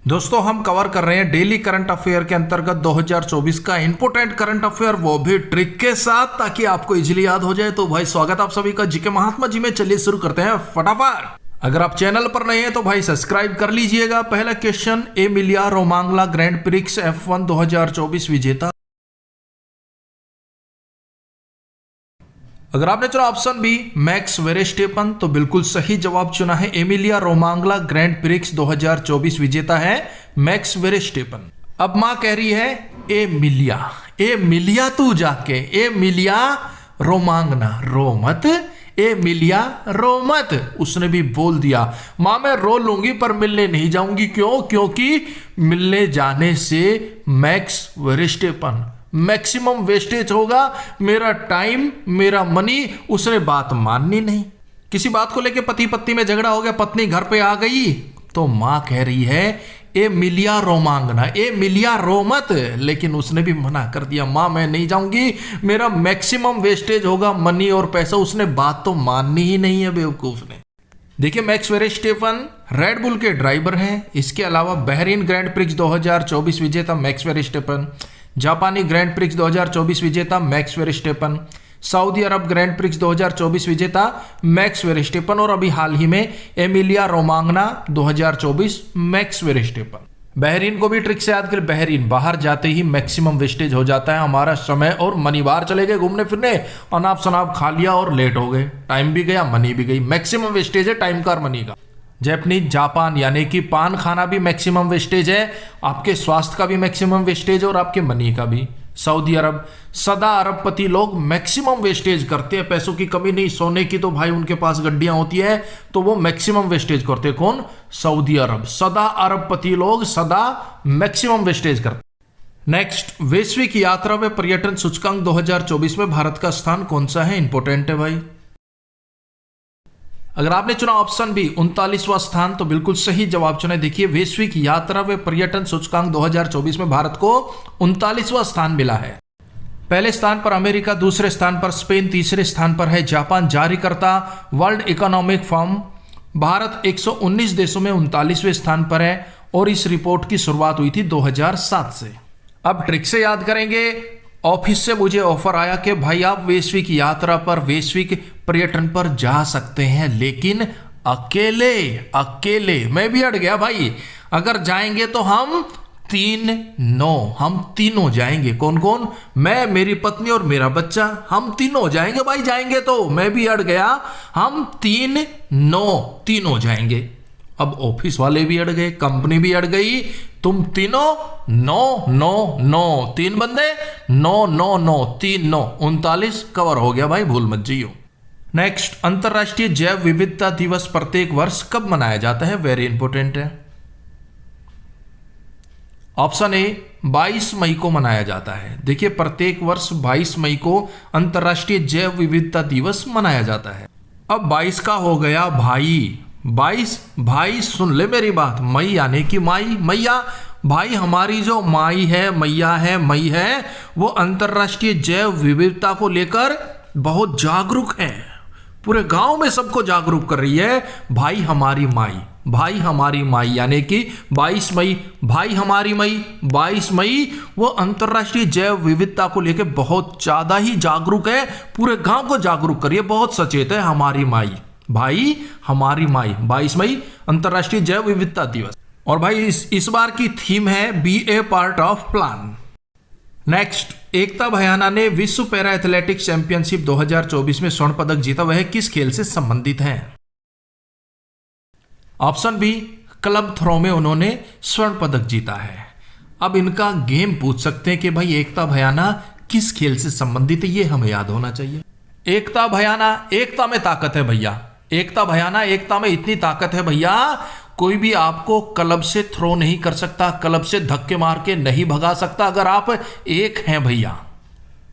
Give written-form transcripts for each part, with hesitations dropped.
दोस्तों हम कवर कर रहे हैं डेली करंट अफेयर के अंतर्गत 2024 का इंपोर्टेंट करंट अफेयर, वो भी ट्रिक के साथ, ताकि आपको इजीली याद हो जाए। तो भाई स्वागत आप सभी का जीके महात्मा जी में। चलिए शुरू करते हैं फटाफट। अगर आप चैनल पर नए हैं तो भाई सब्सक्राइब कर लीजिएगा। पहला question, Emilia Romagna Grand Prix F1 2024 विजेता। अगर आपने चुना ऑप्शन बी मैक्स वेरेस्टेपन तो बिल्कुल सही जवाब चुना है। एमिलिया रोमांगला ग्रैंड प्रिक्स 2024 विजेता है मैक्स वेरेस्टेपन। अब मां कह रही है ए मिलिया तू जाके, ए मिलिया रोमांगना, रो मत, ए मिलिया रो मत। उसने भी बोल दिया मां मैं रो लूंगी पर मिलने नहीं जाऊंगी। क्यों? क्योंकि मिलने जाने से मैक्स वेरेस्टेपन मैक्सिमम वेस्टेज होगा, मेरा टाइम मेरा मनी। उसने बात माननी नहीं। किसी बात को लेके पति पत्नी में झगड़ा हो गया, पत्नी घर पे आ गई तो मां कह रही है ए मिलिया रोमांगना, ए मिलिया रो मत। लेकिन उसने भी मना कर दिया, मां मैं नहीं जाऊंगी, मेरा मैक्सिमम वेस्टेज होगा मनी और पैसा। उसने बात तो माननी ही नहीं है बेवकूफ ने। देखिए मैक्स वेरेस्टेपन रेड बुल के ड्राइवर हैं। इसके अलावा बहरीन ग्रैंड प्रिक्स 2024 विजेता मैक्स वेरेस्टेपन, जापानी ग्रैंड प्रिक्स 2024 विजेता मैक्स वेरेस्टेपन, सऊदी अरब ग्रैंड प्रिक्स 2024 विजेता मैक्स वेरेस्टेपन और अभी हाल ही में एमिलिया रोमांगना 2024 मैक्स वेरेस्टेपन। बहरीन को भी ट्रिक से याद करें। बहरीन बाहर जाते ही मैक्सिमम वेस्टेज हो जाता है हमारा समय और मनी। बाहर चले गए घूमने फिरने, अनाप शनाप खा लिया और लेट हो गए, टाइम भी गया मनी भी गई। मैक्सिमम वेस्टेज है टाइम का और मनी का। जैपनीज जापान यानी कि पान खाना भी मैक्सिमम वेस्टेज है, आपके स्वास्थ्य का भी मैक्सिमम वेस्टेज और आपके मनी का भी। सऊदी अरब सदा अरबपति लोग मैक्सिमम वेस्टेज करते हैं, पैसों की कमी नहीं। सोने की तो भाई उनके पास गड्डियां होती है तो वो मैक्सिमम वेस्टेज करते हैं। कौन? सऊदी अरब। सदा अरबपति लोग सदा मैक्सिमम वेस्टेज करते। नेक्स्ट, वैश्विक यात्रा व पर्यटन सूचकांक 2024 में भारत का स्थान कौन सा है? इंपोर्टेंट है भाई। अगर आपने चुना ऑप्शन बी 39वां स्थान तो बिल्कुल सही जवाब चुना। देखिए वैश्विक यात्रा व पर्यटन सूचकांक 2024 में भारत को 39वां स्थान मिला है। पहले स्थान पर अमेरिका, दूसरे स्थान पर स्पेन, तीसरे स्थान पर है जापान। जारीकर्ता वर्ल्ड इकोनॉमिक फोरम। भारत 119 देशों में 39वें स्थान पर है और इस रिपोर्ट की शुरुआत हुई थी 2007 से। अब ट्रिक से याद करेंगे। ऑफिस से मुझे ऑफर आया कि भाई आप वैश्विक यात्रा पर, वैश्विक पर्यटन पर जा सकते हैं, लेकिन अकेले। मैं भी अड़ गया भाई। अगर जाएंगे तो हम तीनों जाएंगे। कौन कौन? मैं, मेरी पत्नी और मेरा बच्चा, हम तीनों जाएंगे भाई। जाएंगे तो मैं भी अड़ गया, हम तीनों जाएंगे। अब ऑफिस वाले भी अड़ गए, कंपनी भी अड़ गई। तुम तीनों नो, तीन बंदे नो, 39 कवर हो गया भाई, भूल मत जियो। नेक्स्ट, अंतरराष्ट्रीय जैव विविधता दिवस प्रत्येक वर्ष कब मनाया जाता है? वेरी इंपोर्टेंट है। ऑप्शन ए 22 मई को मनाया जाता है। देखिए प्रत्येक वर्ष 22 मई को अंतरराष्ट्रीय जैव विविधता दिवस मनाया जाता है। अब 22 का हो गया भाई, 22 भाई सुन ले मेरी बात। मई यानी कि माई, मैया भाई। हमारी जो माई है, मैया है, मई है, वो अंतरराष्ट्रीय जैव विविधता को लेकर बहुत जागरूक है। पूरे गांव में सबको जागरूक कर रही है। भाई हमारी माई, भाई हमारी माई यानी कि 22 मई, भाई हमारी मई 22 मई, वो अंतरराष्ट्रीय जैव विविधता को लेकर बहुत ज्यादा ही जागरूक है। पूरे गांव को जागरूक करिए, बहुत सचेत है। हमारी माई, भाई हमारी माई, 22 मई अंतरराष्ट्रीय जैव विविधता दिवस। और भाई इस बार की थीम है be a part of plan. Next, Ekta Bhayana ने विश्व पैरा एथलेटिक्स चैंपियनशिप 2024 में स्वर्ण पदक जीता। वह किस खेल से संबंधित है? ऑप्शन बी क्लब थ्रो में उन्होंने स्वर्ण पदक जीता है। अब इनका गेम पूछ सकते हैं कि भाई एकता भयाना किस खेल से संबंधित है, ये हमें याद होना चाहिए। एकता भयाना, एकता में ताकत है भैया। एकता भयाना, एकता में इतनी ताकत है भैया, कोई भी आपको क्लब से थ्रो नहीं कर सकता, क्लब से धक्के मार के नहीं भगा सकता। अगर आप एक हैं भैया,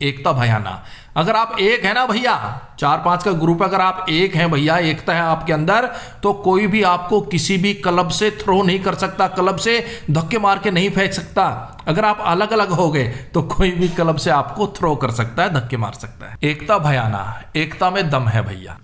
एकता भयाना, अगर आप एक है ना भैया, 4-5 का ग्रुप, अगर आप एक हैं भैया, एकता है आपके अंदर, तो कोई भी आपको किसी भी क्लब से थ्रो नहीं कर सकता, क्लब से धक्के मार के नहीं फेंक सकता। अगर आप अलग अलग हो गए तो कोई भी क्लब से आपको थ्रो कर सकता है, धक्के मार सकता है। एकता भयाना, एकता में दम है भैया।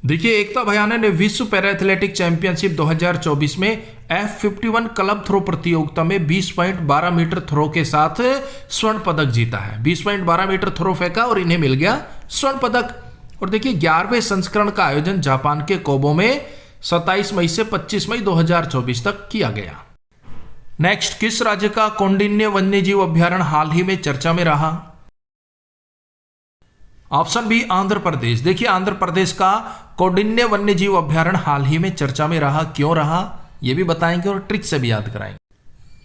देखिए एकता भयाने ने विश्व पैरा एथलेटिक चैंपियनशिप 2024 में F51 क्लब थ्रो प्रतियोगिता में 20.12 मीटर थ्रो के साथ स्वर्ण पदक जीता है। 20.12 मीटर थ्रो फेंका और इन्हें मिल गया स्वर्ण पदक। और देखिए 11वें संस्करण का आयोजन जापान के कोबो में 27 मई से 25 मई 2024 तक किया गया। नेक्स्ट, किस राज्य का कौंडिन्य वन्यजीव अभ्यारण्य हाल ही में चर्चा में रहा? Option B Andhra Pradesh. देखिए आंध्र प्रदेश का कौंडिन्य वन्यजीव अभ्यारण्य हाल ही में चर्चा में रहा। क्यों रहा ये भी बताएंगे और ट्रिक से भी याद कराएंगे।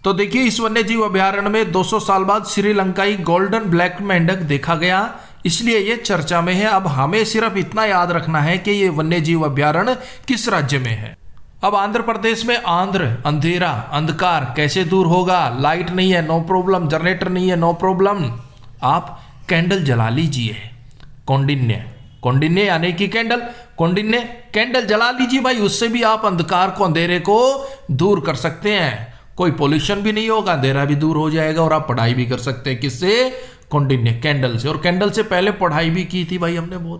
तो देखिए इस वन्यजीव अभ्यारण्य में 200 साल बाद श्रीलंकाई गोल्डन ब्लैक मेंढक देखा गया, इसलिए ये चर्चा में है। अब हमें सिर्फ इतना याद रखना है कि ये वन्यजीव अभ्यारण्य किस राज्य में है। अब आंध्र प्रदेश में अंधेरा अंधकार कैसे दूर होगा? लाइट नहीं है, नो प्रॉब्लम। जनरेटर नहीं है, नो प्रॉब्लम। आप कैंडल जला लीजिए। कौंडिन्य यानी कि कौंडिन्य कैंडल जला लीजिए भाई, उससे भी आप अंधकार को अंधेरे को दूर कर सकते हैं। कोई पोल्यूशन भी नहीं होगा, अंधेरा भी दूर हो जाएगा और आप पढ़ाई भी कर सकते हैं। किससे? कौंडिन्य कैंडल से। और कैंडल से पहले पढ़ाई भी की थी भाई हमने बहुत।